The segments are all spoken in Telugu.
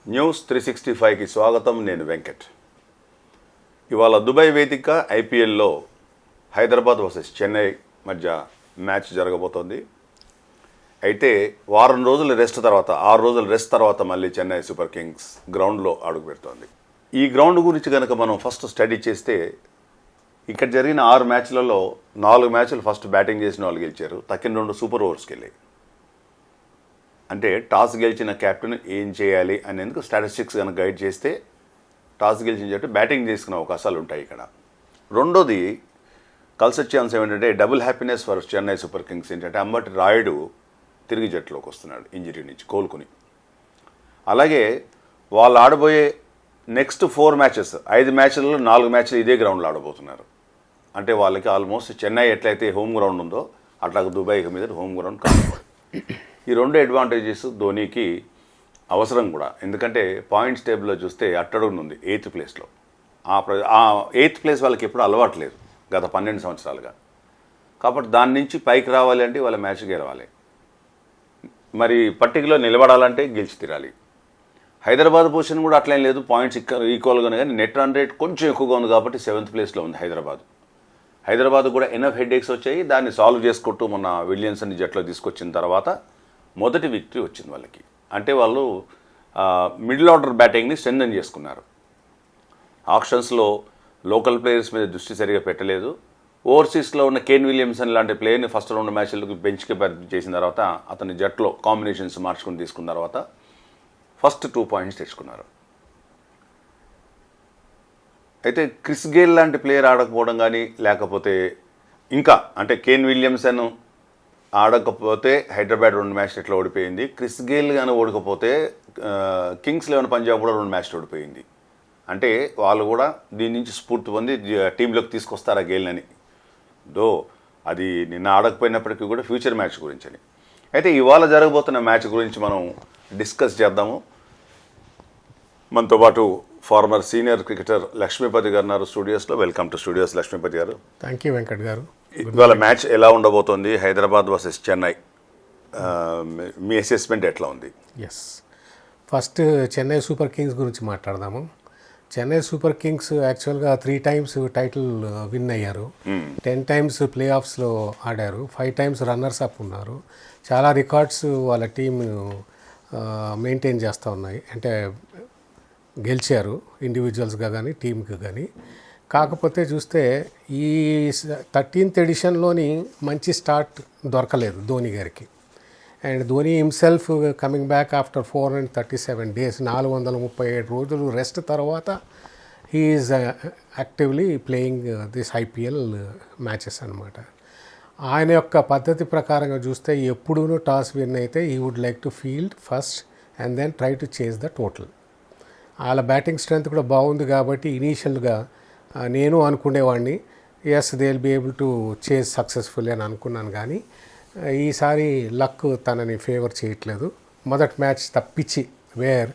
న్యూస్ 365కి స్వాగతం. నేను వెంకట్. ఇవాళ దుబాయ్ వేదిక ఐపీఎల్లో హైదరాబాద్ వర్సెస్ చెన్నై మధ్య మ్యాచ్ జరగబోతోంది. అయితే వారం రోజుల రెస్ట్ తర్వాత 6 రోజుల రెస్ట్ తర్వాత మళ్ళీ చెన్నై సూపర్ కింగ్స్ గ్రౌండ్లో అడుగు పెడుతోంది. ఈ గ్రౌండ్ గురించి కనుక మనం ఫస్ట్ స్టడీ చేస్తే ఇక్కడ జరిగిన 6 మ్యాచ్లలో 4 మ్యాచ్లు ఫస్ట్ బ్యాటింగ్ చేసిన వాళ్ళు గెలిచారు. తక్కిన 2 సూపర్ ఓవర్స్కి వెళ్ళాయి. అంటే టాస్ గెలిచిన కెప్టెన్ ఏం చేయాలి అనేందుకు స్టాటిస్టిక్స్ కనుక గైడ్ చేస్తే టాస్ గెలిచిన జట్టు బ్యాటింగ్ చేసుకునే అవకాశాలు ఉంటాయి. ఇక్కడ రెండోది కలిసి వచ్చే అంశం ఏంటంటే double happiness for Chennai Super Kings. ఏంటంటే అంబటి రాయుడు తిరిగి జట్టులోకి వస్తున్నాడు ఇంజరీ నుంచి కోలుకుని. అలాగే వాళ్ళు ఆడబోయే నెక్స్ట్ 4 మ్యాచెస్ 5 మ్యాచ్లలో 4 మ్యాచ్లు ఇదే గ్రౌండ్లో ఆడబోతున్నారు. అంటే వాళ్ళకి ఆల్మోస్ట్ చెన్నై ఎట్లయితే హోమ్ గ్రౌండ్ ఉందో అట్లాగే దుబాయ్ మీద హోమ్ గ్రౌండ్ కాదు. ఈ 2 అడ్వాంటేజెస్ ధోనీకి అవసరం కూడా. ఎందుకంటే పాయింట్స్ టేబుల్లో చూస్తే అట్టడుగునుంది 8th ప్లేస్లో. ఆ 8th ప్లేస్ వాళ్ళకి ఎప్పుడు అలవాట్లేదు గత 12 సంవత్సరాలుగా. కాబట్టి దాని నుంచి పైకి రావాలి అంటే వాళ్ళ మ్యాచ్ గెలవాలి. మరి పట్టికలో నిలబడాలంటే గెలిచి తీరాలి. హైదరాబాద్ పొజిషన్ కూడా అట్లేం లేదు, పాయింట్స్ ఈక్వల్గానే, కానీ నెట్ రన్ రేట్ కొంచెం ఎక్కువగా ఉంది కాబట్టి 7th ప్లేస్లో ఉంది హైదరాబాద్ కూడా ఎనఫ్ హెడ్ఏక్స్ వచ్చాయి. దాన్ని సాల్వ్ చేసుకుంటూ మొన్న విలియమ్సన్ జట్లో తీసుకొచ్చిన తర్వాత మొదటి విక్టరీ వచ్చింది వాళ్ళకి. అంటే వాళ్ళు మిడిల్ ఆర్డర్ బ్యాటింగ్ని స్ట్రెంథెన్ చేసుకున్నారు. ఆప్షన్స్లో లోకల్ ప్లేయర్స్ మీద దృష్టి సరిగా పెట్టలేదు. ఓవర్సీస్లో ఉన్న కేన్ విలియమ్సన్ లాంటి ప్లేయర్ని ఫస్ట్ 2 మ్యాచ్లకు బెంచ్కి చేసిన తర్వాత అతని జట్లో కాంబినేషన్స్ మార్చుకుని తీసుకున్న తర్వాత ఫస్ట్ 2 పాయింట్స్ తెచ్చుకున్నారు. అయితే క్రిస్ గేల్ లాంటి ప్లేయర్ ఆడకపోవడం కానీ, లేకపోతే ఇంకా అంటే కేన్ విలియమ్సన్ ఆడకపోతే హైదరాబాద్ 2 మ్యాచ్లు ఎట్లా ఓడిపోయింది, క్రిస్ గేల్ కానీ ఓడకపోతే కింగ్స్ 11 పంజాబ్ కూడా 2 మ్యాచ్లు ఓడిపోయింది. అంటే వాళ్ళు కూడా దీని నుంచి స్ఫూర్తి పొంది టీంలోకి తీసుకొస్తారా గేల్ని. అది నిన్న ఆడకపోయినప్పటికీ కూడా ఫ్యూచర్ మ్యాచ్ గురించి అని. అయితే ఇవాళ జరగబోతున్న మ్యాచ్ గురించి మనం డిస్కస్ చేద్దాము. మనతో పాటు farmer senior cricketer Lakshmipathi garu ఉన్నారు స్టూడియోస్లో. Welcome to studios Lakshmipathi garu. Thank you Venkat garu. ఇవాళ మ్యాచ్ ఎలా ఉండబోతోంది, హైదరాబాద్ వర్సెస్ చెన్నై, మీ అసెస్మెంట్ ఎట్లా ఉంది? Yes, first Chennai Super Kings గురించి మాట్లాడదాము. చెన్నై సూపర్ కింగ్స్ యాక్చువల్గా 3 times టైటిల్ విన్ అయ్యారు, 10 times ప్లే ఆఫ్స్లో ఆడారు, 5 times రన్నర్స్ అప్ ఉన్నారు. చాలా రికార్డ్స్ వాళ్ళ టీం మెయింటైన్ చేస్తూ ఉన్నాయి. అంటే గెలిచారు ఇండివిజువల్స్గా కానీ టీంకి కానీ. కాకపోతే చూస్తే ఈ 13th ఎడిషన్లోని మంచి స్టార్ట్ దొరకలేదు ధోని గారికి. And Dhoni himself coming back after 437 days 437 రోజులు రెస్ట్ తర్వాత he's actively playing this IPL matches అనమాట. ఆయన యొక్క పద్ధతి ప్రకారంగా చూస్తే ఎప్పుడూ టాస్ విన్ అయితే he would like to field first and then try to chase the total. వాళ్ళ బ్యాటింగ్ స్ట్రెంత్ కూడా బాగుంది కాబట్టి ఇనీషియల్గా నేను అనుకునేవాడిని yes they will be able to chase successfully అని అనుకున్నాను. కానీ ఈసారి లక్ తనని ఫేవర్ చేయట్లేదు. మొదటి మ్యాచ్ తప్పించి వేర్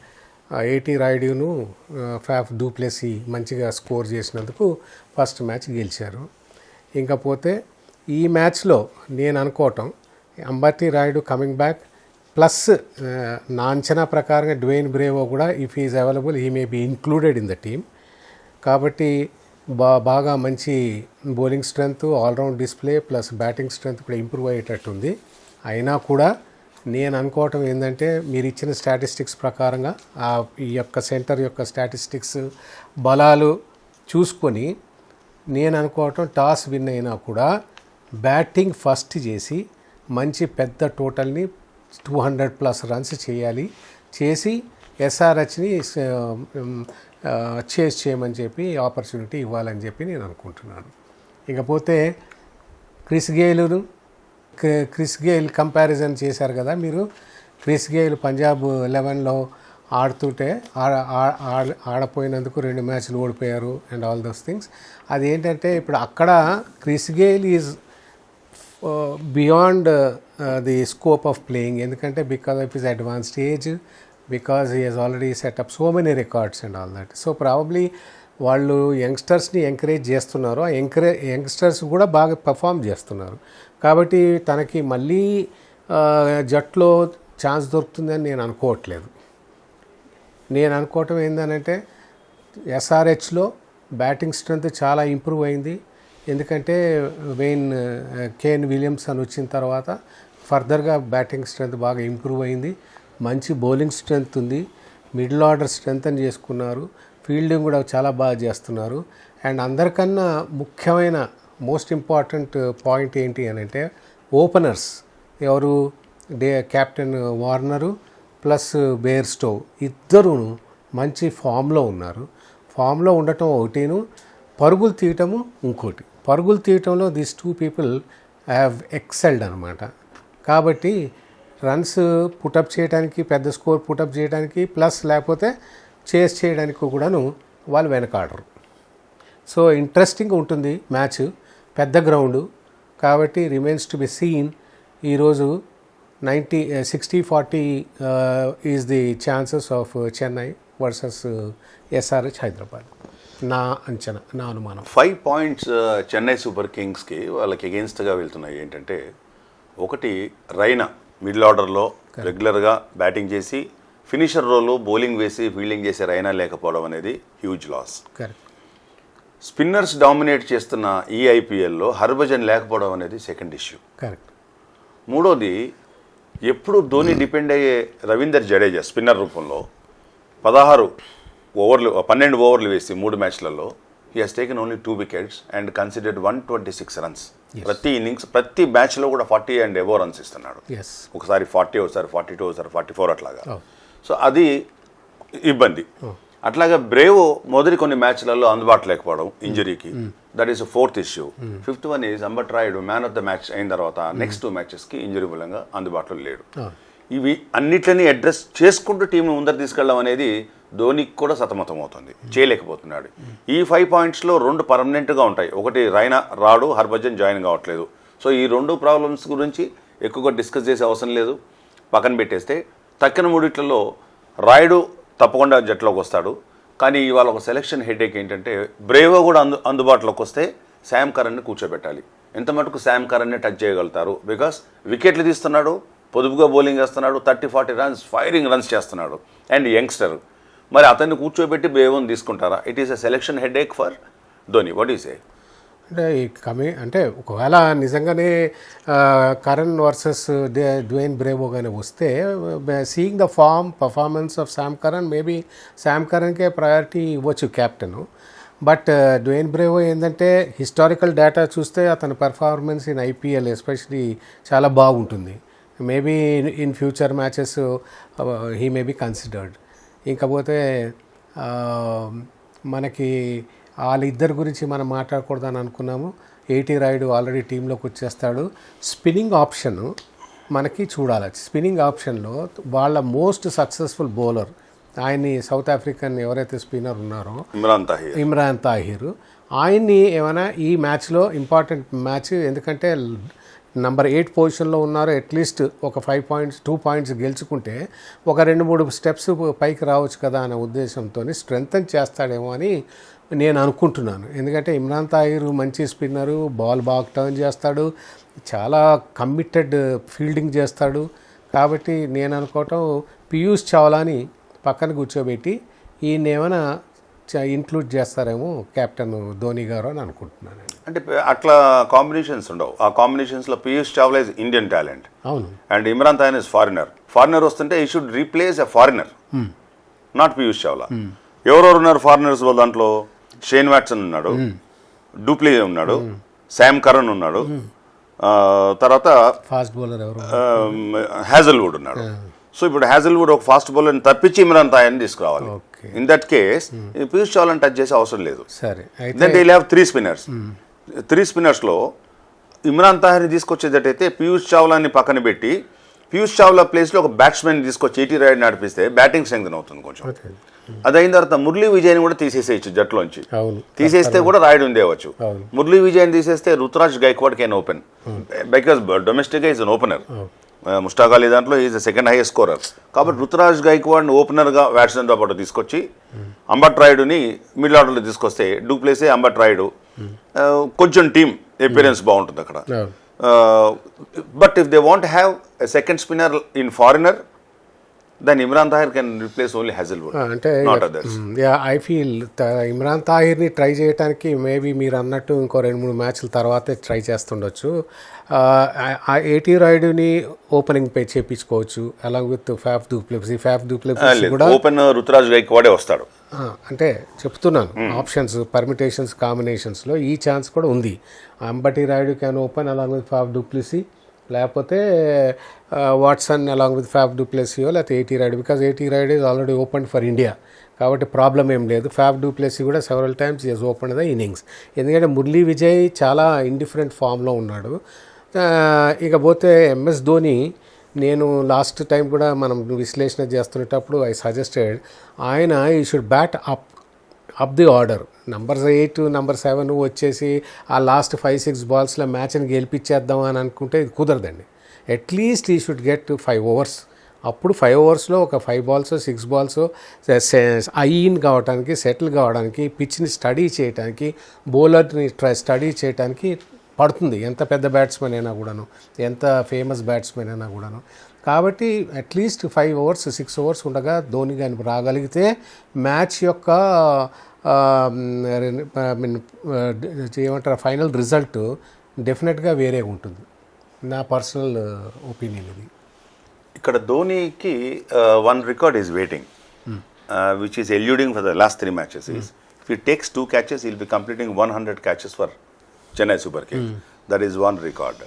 80 రాయుడును ఫాఫ్ డూ ప్లెసీ మంచిగా స్కోర్ చేసినందుకు ఫస్ట్ మ్యాచ్ గెలిచారు. ఇంకపోతే ఈ మ్యాచ్లో నేను అనుకోవటం Ambati Rayudu coming back plus నా అంచనా ప్రకారంగా డ్వేన్ బ్రేవో కూడా if is available he may be included in the team. కాబట్టి బాగా మంచి bowling strength, allround display plus batting strength కూడా ఇంప్రూవ్ అయ్యేటట్టుంది. అయినా కూడా నేను అనుకోవటం ఏంటంటే మీరు ఇచ్చిన స్టాటిస్టిక్స్ ప్రకారంగా ఈ యొక్క సెంటర్ యొక్క స్టాటిస్టిక్స్ బలాలు చూసుకొని నేను అనుకోవటం టాస్ విన్ అయినా కూడా బ్యాటింగ్ ఫస్ట్ చేసి మంచి పెద్ద టోటల్ని 200+ రన్స్ చేయాలి, చేసి ఎస్ఆర్హెచ్ని చేజ్ చేయమని చెప్పి ఆపర్చునిటీ ఇవ్వాలని చెప్పి నేను అనుకుంటున్నాను. ఇకపోతే క్రిస్ గేల్ కంపారిజన్ చేశారు కదా మీరు. క్రిస్ గేల్ పంజాబ్ 11లో ఆడుతుంటే ఆడపోయినందుకు 2 మ్యాచ్లు ఓడిపోయారు అండ్ ఆల్ దోస్ థింగ్స్. అదేంటంటే ఇప్పుడు అక్కడ Chris Gayle is beyond the scope of playing. ఎందుకంటే because of his advanced age, because he has already set up so many records and all that. So probably వాళ్ళు యంగ్స్టర్స్ని ఎంకరేజ్ చేస్తున్నారు, ఆ యంగ్స్టర్స్ కూడా బాగా పర్ఫామ్ చేస్తున్నారు. కాబట్టి తనకి మళ్ళీ జట్లో ఛాన్స్ దొరుకుతుందని నేను అనుకోవట్లేదు. నేను అనుకోవటం ఏంటంటే ఎస్ఆర్హెచ్లో బ్యాటింగ్ స్ట్రెంత్ చాలా ఇంప్రూవ్ అయింది. ఎందుకంటే కేన్ విలియమ్సన్ వచ్చిన తర్వాత ఫర్దర్గా బ్యాటింగ్ స్ట్రెంత్ బాగా ఇంప్రూవ్ అయింది. మంచి బౌలింగ్ స్ట్రెంత్ ఉంది. మిడిల్ ఆర్డర్ స్ట్రెంత్ అని చేసుకున్నారు. ఫీల్డింగ్ కూడా చాలా బాగా చేస్తున్నారు. అండ్ అందరికన్నా ముఖ్యమైన మోస్ట్ ఇంపార్టెంట్ పాయింట్ ఏంటి అని అంటే ఓపెనర్స్ ఎవరు కెప్టెన్ వార్నరు ప్లస్ బేర్స్టో ఇద్దరు మంచి ఫామ్లో ఉన్నారు. ఫామ్లో ఉండటం ఒకటిను, పరుగులు తీయటము ఇంకోటి. పరుగులు తీయటంలో దీస్ 2 పీపుల్ హ్యావ్ ఎక్సెల్డ్ అనమాట. కాబట్టి రన్స్ పుటప్ చేయడానికి, పెద్ద స్కోర్ పుటప్ చేయడానికి ప్లస్ లేకపోతే చేస్ చేయడానికి కూడాను వాళ్ళు వెనకాడరు. సో ఇంట్రెస్టింగ్ ఉంటుంది మ్యాచ్. పెద్ద గ్రౌండు కాబట్టి రిమైన్స్ టు బి సీన్. ఈరోజు 60-40 is the chances of Chennai versus SRH Hyderabad. నా అంచనా, నా అనుమానం. 5 పాయింట్స్ చెన్నై సూపర్ కింగ్స్కి వాళ్ళకి ఎగెన్స్ట్గా వెళ్తున్నాయి. ఏంటంటే ఒకటి రైనా మిడిల్ ఆర్డర్లో రెగ్యులర్గా బ్యాటింగ్ చేసి ఫినిషర్ రోల్లో బౌలింగ్ వేసి ఫీల్డింగ్ చేసే రైనా లేకపోవడం అనేది huge loss. Correct. Spinners dominate చేస్తున్న ఈ ఐపీఎల్లో హర్భజన్ లేకపోవడం అనేది సెకండ్ ఇష్యూ. కరెక్ట్. మూడోది ఎప్పుడు ధోని డిపెండ్ అయ్యే రవీందర్ జడేజా స్పిన్నర్ రూపంలో 12 ఓవర్లు వేసి 3 మ్యాచ్లలో he has taken only 2 wickets and considered 126 runs. ప్రతి ఇన్నింగ్స్ ప్రతి మ్యాచ్లో కూడా 40 అండ్ ఎబో రన్స్ ఇస్తున్నాడు. ఒకసారి 40, ఒకసారి 42, ఒకసారి 44 అట్లాగా. సో అది ఇబ్బంది. అట్లాగా బ్రేవో మొదటి కొన్ని మ్యాచ్లలో అందుబాటులో లేకపోవడం ఇంజరీకి, that is 4th issue. 5th one is Ambati Rayudu man of the match అయిన తర్వాత నెక్స్ట్ 2 మ్యాచెస్కి ఇంజరీ మూలంగా అందుబాటులో లేడు. ఇవి అన్నిట్లని అడ్రస్ చేసుకుంటూ టీంను ముందర తీసుకెళ్ళడం అనేది ధోనికి కూడా సతమతం అవుతుంది, చేయలేకపోతున్నాడు. ఈ 5 పాయింట్స్లో 2 పర్మనెంట్గా ఉంటాయి. ఒకటి రైనా రాడు, హర్భజన్ జాయిన్ కావట్లేదు. సో ఈ 2 ప్రాబ్లమ్స్ గురించి ఎక్కువగా డిస్కస్ చేసే అవసరం లేదు, పక్కన పెట్టేస్తే తక్కిన 3 రాయుడు తప్పకుండా జట్లోకి వస్తాడు. కానీ ఇవాళ ఒక సెలక్షన్ హెడేక్ ఏంటంటే బ్రేవో కూడా అందుబాటులోకి వస్తే శామ్ కరన్ని కూర్చోబెట్టాలి. ఎంత మటుకు శామ్ కరన్ని టచ్ చేయగలుగుతారు? బికాస్ వికెట్లు తీస్తున్నాడు, పొదుపుగా బౌలింగ్ చేస్తున్నాడు, 30-40 రన్స్ ఫైరింగ్ రన్స్ చేస్తున్నాడు అండ్ యంగ్స్టర్. మరి అతన్ని కూర్చోబెట్టి బ్రేవోని తీసుకుంటారా? It is a selection headache for Dhoni. What you say? అంటే ఒకవేళ నిజంగానే కరణ్ వర్సెస్ డ్వేన్ బ్రేవో కానీ వస్తే, seeing the performance of Sam Curran, maybe Sam కరణ్కే ప్రయారిటీ ఇవ్వచ్చు కెప్టెన్. బట్ డ్వేన్ బ్రేవో ఏంటంటే హిస్టారికల్ డేటా చూస్తే అతని పర్ఫార్మెన్స్ ఇన్ ఐపీఎల్ ఎస్పెషలీ చాలా బాగుంటుంది. Maybe in future matches he may be considered. ఇంకపోతే మనకి వాళ్ళిద్దరి గురించి మనం మాట్లాడకూడదని అనుకున్నాము. 80 రాయుడు ఆల్రెడీ టీంలోకి వచ్చేస్తాడు. స్పిన్నింగ్ ఆప్షన్ మనకి చూడాలి. స్పిన్నింగ్ ఆప్షన్లో వాళ్ళ మోస్ట్ సక్సెస్ఫుల్ బౌలర్ ఆయన్ని సౌత్ ఆఫ్రికన్ ఎవరైతే స్పిన్నర్ ఉన్నారో ఇమ్రాన్ తాహిర్, ఆయన్ని ఏమైనా ఈ మ్యాచ్లో ఇంపార్టెంట్ మ్యాచ్, ఎందుకంటే నంబర్ 8 పొజిషన్లో ఉన్నారు. అట్లీస్ట్ ఒక 5 పాయింట్స్ 2 పాయింట్స్ గెలుచుకుంటే ఒక 2-3 స్టెప్స్ పైకి రావచ్చు కదా అనే ఉద్దేశంతో స్ట్రెంగ్తన్ చేస్తాడేమో అని నేను అనుకుంటున్నాను. ఎందుకంటే ఇమ్రాన్ తాహిర్ మంచి స్పిన్నరు, బాల్ బాగా టర్న్ చేస్తాడు, చాలా కమిటెడ్ ఫీల్డింగ్ చేస్తాడు. కాబట్టి నేను అనుకోవటం పీయూష్ చావ్లాని పక్కన కూర్చోబెట్టి ఈయన ఏమైనా ఇంక్లూడ్ చేస్తారేమో కెప్టెన్ ధోని గారు అని అనుకుంటున్నాను. అంటే అట్లా కాంబినేషన్స్ ఉండవు. ఆ కాంబినేషన్స్లో Piyush Chawla is Indian talent. అవును. And Imran Tahir is foreigner వస్తుంటే he should replace a foreigner, not Piyush Chawla. ఎవరెవరు ఉన్నారు ఫారినర్స్? దాంట్లో షేన్ వాట్సన్ ఉన్నాడు, డూప్లీ ఉన్నాడు, శామ్ కరన్ ఉన్నాడు, తర్వాత ఫాస్ట్ బౌలర్ ఎవరు హ్యాజల్వుడ్ ఉన్నాడు. సో ఇప్పుడు హ్యాజల్వుడ్ ఒక ఫాస్ట్ బౌలర్ని తప్పించి ఇమ్రాన్ తాహిర్ని తీసుకురావాలి. ఇన్ దట్ కేస్ పీయూష్ చావ్లాని టచ్ చేసే అవసరం లేదు. Then they will have 3 spinners. 3 స్పిన్నర్స్లో ఇమ్రాన్ తాహిర్ని తీసుకొచ్చేటట్టయితే పీయూష్ చావ్లాని పక్కన పెట్టి పీయూష్ చావ్లా ప్లేస్లో ఒక బ్యాట్స్మెన్ తీసుకొచ్చి 80 రాయుడు నడిపిస్తే బ్యాటింగ్ స్ట్రెంగ్త్ అవుతుంది కొంచెం. అది అయిన తర్వాత మురళీ విజయ్ని కూడా తీసేసేయచ్చు జట్లోంచి. తీసేస్తే కూడా రాయుడు ఉండేవచ్చు. మురళీ విజయ్ని తీసేస్తే Ruturaj Gaikwad can open because డొమెస్టిక్గా is an opener. Mushtaq Ali దాంట్లో ఈజ్ సెకండ్ హైయెస్ట్ స్కోరర్. కాబట్టి రుతురాజ్ గైక్వాడ్ని ఓపెనర్గా బ్యాట్స్మెన్తో పాటు తీసుకొచ్చి అంబట్ రాయుడుని మిడిల్ ఆర్డర్లో తీసుకొస్తే డూప్లేసే అంబట్ రాయుడు కొంచెం టీమ్ అపియరెన్స్ బాగుంటుంది అక్కడ. But if they want have a second spinner in foreigner then Imran Tahir can replace only Hazelwood, అంటే not others. I feel Imran తాహిర్ని ట్రై చేయడానికి మేబీ మీరు అన్నట్టు ఇంకో 2-3 మ్యాచ్ల తర్వాతే ట్రై చేస్తుండొచ్చు. ఏటీ రాయుడుని ఓపెనింగ్ పే చేయించుకోవచ్చు అలాంగ్ విత్ ఫ్యాఫ్ డూప్లెక్సీ కూడా ఓపెన్ రుతురాజ్ గైక్వాడే వస్తాడు. అంటే చెప్తున్నాను ఆప్షన్స్ పర్మిటేషన్స్ కాంబినేషన్స్లో ఈ ఛాన్స్ కూడా ఉంది. Ambati Rayudu can open along with ఫ్యాఫ్ du Plessis, లేకపోతే వాట్సన్ అలాంగ్ విత్ ఫ్యాఫ్ డూప్లెసీయో లేకపోతే ఏటీ రాయుడు, బికాజ్ ఏటీ Rayudu is already open for India కాబట్టి ప్రాబ్లం ఏం లేదు. ఫ్యాఫ్ డూప్లెసీ కూడా several times is open the innings, ఎందుకంటే మురళీ విజయ్ చాలా ఇండిఫరెంట్ ఫామ్లో ఉన్నాడు. ఇకపోతే ఎంఎస్ ధోని, నేను లాస్ట్ టైం కూడా మనం విశ్లేషణ చేస్తున్నప్పుడు ఐ సజెస్టెడ్ ఆయన ఈ should bat up the order. Number 8 number 7 వచ్చేసి ఆ లాస్ట్ 5-6 బాల్స్లో మ్యాచ్ని గెలిపించేద్దాం అని అనుకుంటే ఇది కుదరదండి. అట్లీస్ట్ ఈ షుడ్ గెట్ 5 ఓవర్స్. అప్పుడు 5 ఓవర్స్లో ఒక 5 బాల్స్ 6 బాల్స్ ఐన్ కావడానికి, సెటిల్ కావడానికి, పిచ్ని స్టడీ చేయడానికి, బౌలర్ని స్టడీ చేయడానికి పడుతుంది. ఎంత పెద్ద బ్యాట్స్మెన్ అయినా కూడాను, ఎంత ఫేమస్ బ్యాట్స్మెన్ అయినా కూడాను. కాబట్టి అట్లీస్ట్ 5 ఓవర్స్ 6 ఓవర్స్ ఉండగా ధోని కానీ రాగలిగితే మ్యాచ్ యొక్క ఏమంటారు ఫైనల్ రిజల్ట్ డెఫినెట్గా వేరే ఉంటుంది. నా పర్సనల్ ఒపీనియన్ ఇది. ఇక్కడ ధోనికి one record is waiting, which is eluding for the last 3 matches. If he takes 2 catches, he'll be completing 100 catches for Chennai Super Kings. That is one record.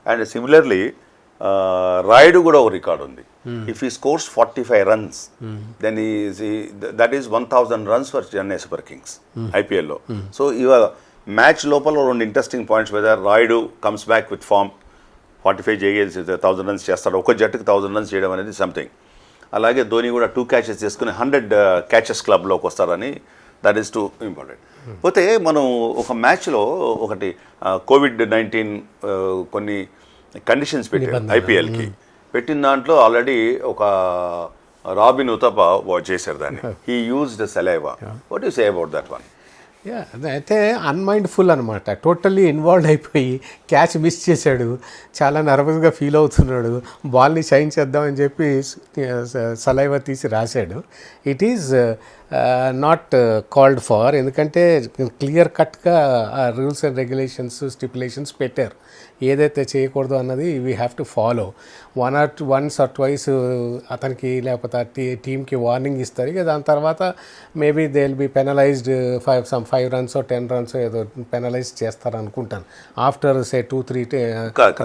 And similarly, Raidu కూడా ఒక రికార్డ్ ఉంది. If he scores 45 runs, then that is 1000 runs for Chennai Super Kings IPL లో. సో ఇవాళ మ్యాచ్ లోపల 2 interesting points, whether Rayudu comes back with form 45 చేయగలిసి 1000 రన్స్ చేస్తాడు. ఒక జట్టుకి 1000 రన్స్ చేయడం అనేది సంథింగ్. అలాగే ధోని కూడా 2 catches చేసుకుని 100 catches క్లబ్లోకి వస్తారని, దట్ ఈస్ టూ ఇంపార్టెంట్. పోతే మనం ఒక మ్యాచ్లో ఒకటి COVID-19 కొన్ని కండిషన్స్ పెట్టారు ఐపీఎల్కి. పెట్టిన దాంట్లో ఆల్రెడీ ఒక రాబిన్ ఉతప చేశారు దాన్ని. He used saliva. What you say about that one? అయితే అన్మైండ్ఫుల్ అనమాట, టోటల్లీ ఇన్వాల్వ్ అయిపోయి క్యాచ్ మిస్ చేశాడు, చాలా నర్వస్గా ఫీల్ అవుతున్నాడు, బాల్ని షైన్ చేద్దామని చెప్పి సలైవా తీసి రాశాడు. It is not called for, ఎందుకంటే క్లియర్ కట్గా రూల్స్ అండ్ రెగ్యులేషన్స్ స్టిపులేషన్స్ పెట్టారు. ఏదైతే చేయకూడదు అన్నది we have to follow. Once or twice అతనికి లేకపోతే టీమ్కి వార్నింగ్ ఇస్తారు. ఇక దాని తర్వాత maybe they will be penalized 5 runs 10 runs ఏదో పెనలైజ్ చేస్తారు అనుకుంటాను. ఆఫ్టర్ సే 2-3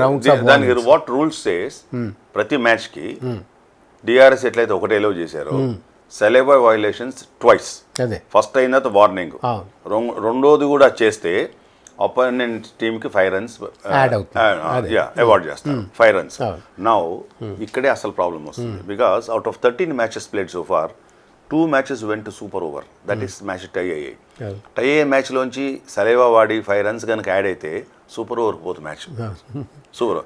రౌండ్స్ ఆఫ్ దానికి వాట్ రూల్స్ సేస్, ప్రతి మ్యాచ్కి డిఆర్ఎస్ ఎట్లయితే ఒకటి ఎలో చేశారో, సెలైవా వైలేషన్స్ ట్వైస్. అదే ఫస్ట్ అయిన వార్నింగ్, రెండోది కూడా చేస్తే అపోనెంట్ టీమ్కి 5 runs అవార్డ్ చేస్తారు. 5 runs. నౌ ఇక్కడే అసలు ప్రాబ్లం వస్తుంది. Because out of 13 matches played so far, 2 matches went to super over. That is match tie అయ్యాయి. టై అయ్యే మ్యాచ్లోంచి సలైవా వాడి 5 runs కనుక యాడ్ అయితే సూపర్ ఓవర్కి పోతుంది match. Super.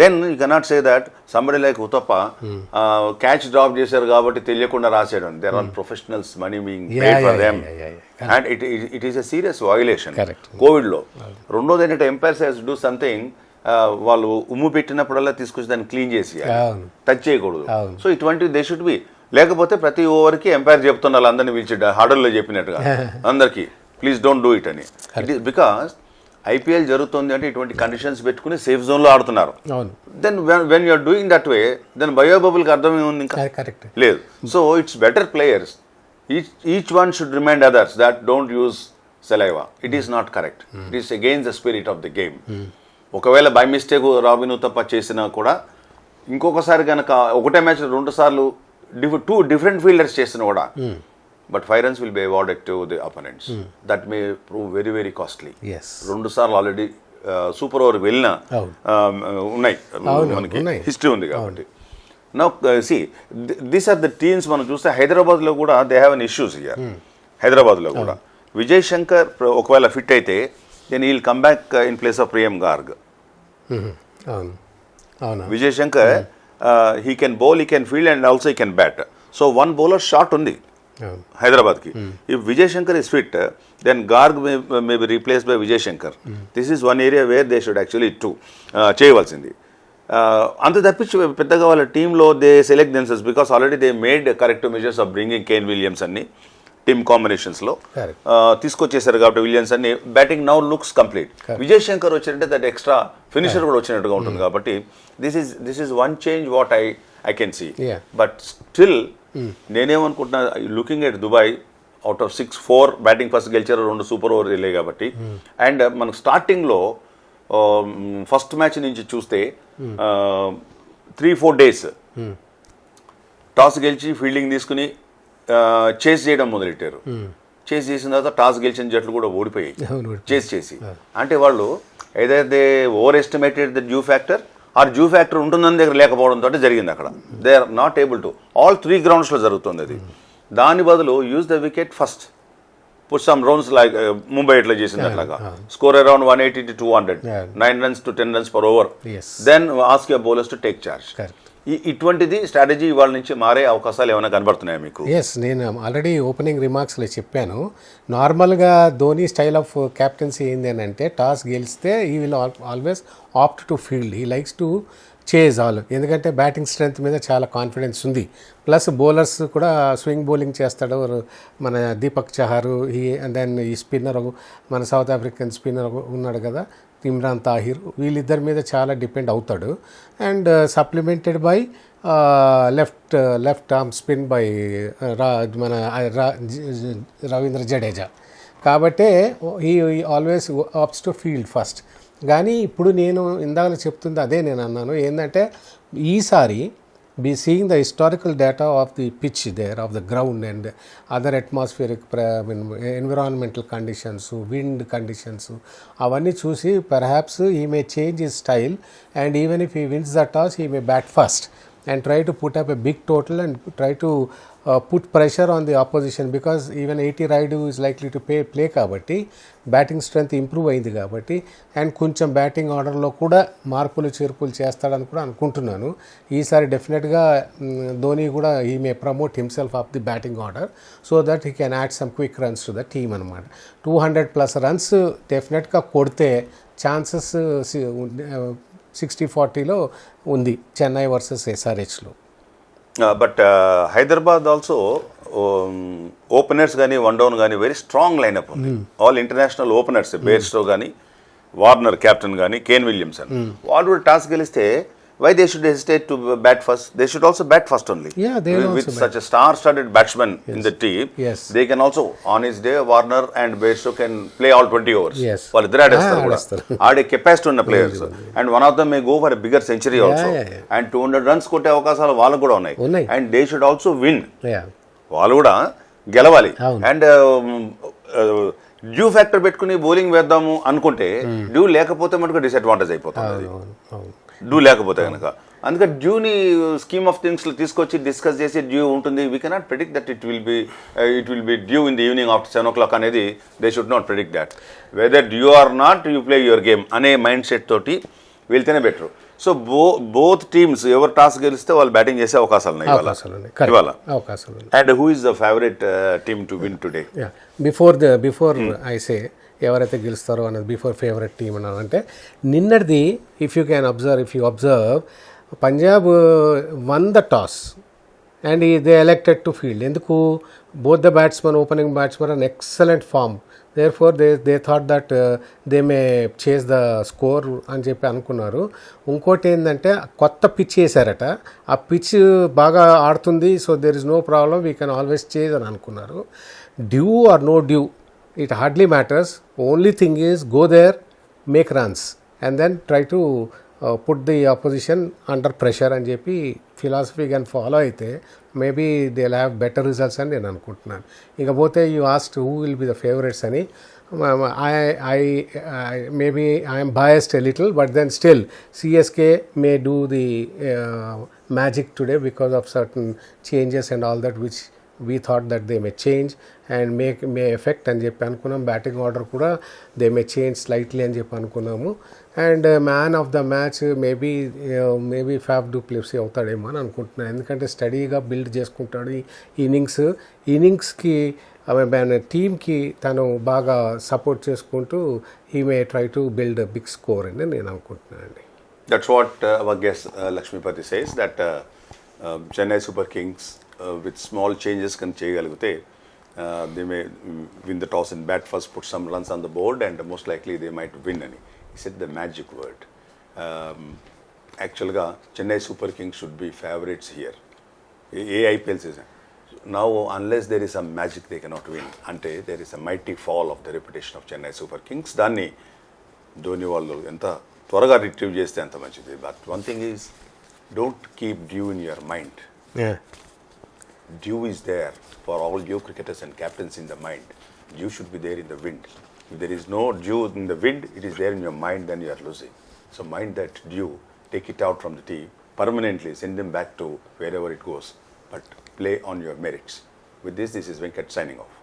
Then you cannot say that somebody like Uthappa catch drop చేశారు కాబట్టి తెలియకుండా రాసేయడం. There are professionals, money being paid for them, and it is a serious violation కోవిడ్లో. రెండోది ఏంటంటే ఎంపైర్స్ హ్యాస్ డూ సంథింగ్, వాళ్ళు ఉమ్ము పెట్టినప్పుడల్లా తీసుకొచ్చి దాన్ని క్లీన్ చేసి టచ్ చేయకూడదు. సో ఇటువంటివి దే షుడ్ బి. లేకపోతే ప్రతి ఓవర్కి ఎంపైర్ చెప్తున్నారు అందరినీ పిలిచి హడల్లో చెప్పినట్టుగా అందరికీ, ప్లీజ్ డోంట్ డూ ఇట్ అని. ఇట్ ఈస్ బికాస్ ఐపీఎల్ జరుగుతుంది అంటే ఇటువంటి కండిషన్స్ పెట్టుకుని సేఫ్ జోన్లో ఆడుతున్నారు. Then when you're doing that way, then బయోబబుల్కి అర్థమే ఉంది ఇంకా లేదు. So it's better players, each one should remind others that don't use saliva. It is not correct. It is against the spirit of the game. ఒకవేళ బై మిస్టేక్ రాబిన్ ఉతప్ప చేసినా కూడా ఇంకొకసారి కనుక ఒకటే మ్యాచ్ 2 సార్లు 2 different ఫీల్డర్స్ చేసినా కూడా, but 5 runs will be awarded to the opponents. That may prove very very costly. 2 సార్లు ఆల్రెడీ సూపర్ ఓవర్ వెళ్ళిన ఉన్నాయి, మనకి హిస్టరీ ఉంది కాబట్టి. Now see these are the teams. మనం చూస్తే హైదరాబాద్లో కూడా they have an issues here. హైదరాబాద్లో కూడా విజయ్ శంకర్ ఒకవేళ ఫిట్ అయితే then he will come back in place of Priyam Garg. Vijay Shankar he can bowl, he can field, and also he can bat. So one bowler short ఉంది హైదరాబాద్కి. If Vijay Shankar is fit, then Garg may be replaced by Vijay Shankar. This is one area where they should actually చేయవలసింది. అంత తప్పించి పెద్దగా వాళ్ళ టీంలో దే సెలెక్ట్ దెన్సెస్ because already they made corrective measures of bringing Kane Williams అన్ని టీమ్ కాంబినేషన్స్లో తీసుకొచ్చేసారు కాబట్టి విలియమ్స్ అన్ని batting now looks complete. Vijay Shankar వచ్చినట్టే దట్ ఎక్స్ట్రా ఫినిషర్ కూడా వచ్చినట్టుగా ఉంటుంది కాబట్టి this is one change what I can see. But still నేనేమనుకుంటున్నా looking at Dubai out of 6-4 batting first గెలిచారు, 2 సూపర్ ఓవర్ వెళ్ళాయి కాబట్టి. అండ్ మనకు స్టార్టింగ్లో ఫస్ట్ మ్యాచ్ నుంచి చూస్తే 3-4 డేస్ టాస్ గెలిచి ఫీల్డింగ్ తీసుకుని చేస్ చేయడం మొదలెట్టారు. చేస్ చేసిన తర్వాత టాస్ గెలిచిన జట్లు కూడా ఓడిపోయాయి చేసి. అంటే వాళ్ళు ఏదైతే overestimated the dew factor or dew factor ఉంటుందని దగ్గర లేకపోవడంతో జరిగింది అక్కడ. They are not able to all 3 గ్రౌండ్స్లో జరుగుతుంది అది. దాని బదులు use the wicket first, put some rounds like Mumbai ఎట్లా చేసింది అట్లాగా, score around 180 to 200, 9 runs to 10 runs per over, then ask your bowlers to take charge. ఇటువంటిది స్ట్రాటజీ ఇవాళ నుంచి మారే అవకాశాలు ఏమైనా కనబడుతున్నాయా మీకు? ఎస్, నేను ఆల్రెడీ ఓపెనింగ్ రిమార్క్స్లో చెప్పాను. నార్మల్గా ధోని స్టైల్ ఆఫ్ క్యాప్టెన్సీ ఏంది అని అంటే టాస్ గెలిస్తే he will always opt to field, he likes to chase all. ఎందుకంటే బ్యాటింగ్ స్ట్రెంత్ మీద చాలా కాన్ఫిడెన్స్ ఉంది. ప్లస్ బౌలర్స్ కూడా స్వింగ్ బౌలింగ్ చేస్తాడు మన దీపక్ చహార్, అండ్ దెన్ ఈ స్పిన్నర్ మన సౌత్ ఆఫ్రికన్ స్పిన్నర్ ఉన్నాడు కదా ఇమ్రాన్ తాహిర్, వీళ్ళిద్దరి మీద చాలా డిపెండ్ అవుతాడు. And supplemented by left arm spin by మన రవీంద్ర జడేజా. కాబట్టే he always opts to field first. కానీ ఇప్పుడు నేను ఇందాక చెప్తుంది అదే నేను అన్నాను, ఏంటంటే ఈసారి seeing the historical data of the pitch there, of the ground and other atmospheric environmental conditions, wind conditions, అవన్నీ చూసి perhaps he may change his style and even if he wins the toss he may bat first and try to put up a big total and try to put pressure on the opposition, because even 80 Raidu is likely to play కాబట్టి బ్యాటింగ్ స్ట్రెంత్ ఇంప్రూవ్ అయింది కాబట్టి, అండ్ కొంచెం బ్యాటింగ్ ఆర్డర్లో కూడా మార్పులు చేర్పులు చేస్తాడని కూడా అనుకుంటున్నాను. ఈసారి డెఫినెట్గా ధోని కూడా he may promote himself of the batting order so that he can add some quick runs to the team అనమాట. 200+ రన్స్ డెఫినెట్గా కొడితే ఛాన్సెస్ 60-40లో ఉంది చెన్నై వర్సెస్ ఎస్ఆర్హెచ్లో. బట్ హైదరాబాద్ ఆల్సో ఓపెనర్స్ కానీ వన్ డౌన్ కానీ వెరీ స్ట్రాంగ్ లైనప్ ఉంది. ఆల్ ఇంటర్నేషనల్ ఓపెనర్స్, బేర్స్టో కానీ, వార్నర్ కెప్టెన్ కానీ, కేన్ విలియమ్సన్, వాళ్ళు కూడా టాస్ గెలిస్తే why they should hesitate to bat first? They should also bat first only. Yeah, they will with also such a star-studded batsman in the team. Yes. They can also on his day Warner and Bairstow can play all 20 overs. Yes. వాళ్ళు ఇద్దరు ఆడేస్తారు. ఆడే కెపాసిటీ ఉన్న players and one of them may go for a bigger century also. And 200 runs కొట్టే అవకాశాలు వాళ్ళకు కూడా ఉన్నాయి. And they should also win. వాళ్ళు కూడా గెలవాలి. అండ్ డ్యూ ఫ్యాక్టర్ పెట్టుకుని బౌలింగ్ వేద్దాము అనుకుంటే డ్యూ లేకపోతే మటుకు డిసడ్వాంటేజ్ అయిపోతుంది. డ్యూ లేకపోతే కనుక అందుకని డ్యూని స్కీమ్ ఆఫ్ థింగ్స్లో తీసుకొచ్చి డిస్కస్ చేసి డ్యూ ఉంటుంది. We cannot predict that it will be dew in the evening after 7 o'clock అనేది. They should not predict that. Whether dew or not you play your game అనే మైండ్ సెట్ తోటి వెళ్తేనే బెటర్. సో బోత్ టీమ్స్ ఎవరు టాస్ గెలిస్తే వాళ్ళు బ్యాటింగ్ చేసే అవకాశాలు ఉన్నాయి ఇవాళ. And who is the favourite team to win today? Before I say ఎవరైతే గెలుస్తారో అనేది బిఫోర్ ఫేవరెట్ టీమ్ అంటే నిన్నటిది if you observe Punjab won the toss and they elected to field. ఎందుకు? Both the batsmen, opening batsmen on excellent form. therefore they thought that they may chase the score అని చెప్పి అనుకున్నారు. ఇంకోటి ఏంటంటే కొత్త పిచ్ వేసారట, ఆ పిచ్ బాగా ఆడుతుంది, so there is no problem, we can always chase అని అనుకున్నారు. Dew or no dew, it hardly matters. Only thing is go there, make runs and then try to put the opposition under pressure అని చెప్పి ఫిలాసఫీ కానీ ఫాలో అయితే maybe they will have better results అని నేను అనుకుంటున్నాను. ఇకపోతే you asked who will be the favourites అని. maybe I am biased a little, but then still CSK may do the magic today because of certain changes and all that which we thought that they may change and may affect అని చెప్పి అనుకున్నాం. బ్యాటింగ్ ఆర్డర్ కూడా దే మే చేంజ్ స్లైట్లీ అని చెప్పి అనుకున్నాము. And man of the match maybe Faf du Plessis అవుతాడేమో అని అనుకుంటున్నాను. ఎందుకంటే స్టడీగా బిల్డ్ చేసుకుంటాడు ఇన్నింగ్స్కి టీమ్కి తను బాగా సపోర్ట్ చేసుకుంటూ he may try to build big score అని నేను అనుకుంటున్నాను అండి. That's what our guest Lakshmipati says, that Chennai Super Kings with small changes can చేయగలిగితే they may win the toss and bat first, put some runs on the board, and most likely they might win అని. He said the magic word. Actually, Chennai Super Kings should be favorites here. A IPL season. Now, unless there is some magic, they cannot win. Ante there is a mighty fall of the reputation of Chennai Super Kings. దాన్ని ధోని వాళ్ళు ఎంత త్వరగా రిట్రీవ్ చేస్తే అంత మంచిది. But one thing is, don't keep due in your mind. Dew is there for all you cricketers and captains in the mind. Dew should be there in the wind. If there is no dew in the wind, it is there in your mind, then you are losing. So mind that dew, take it out from the team permanently, send them back to wherever it goes, but play on your merits. With this is Venkat signing off.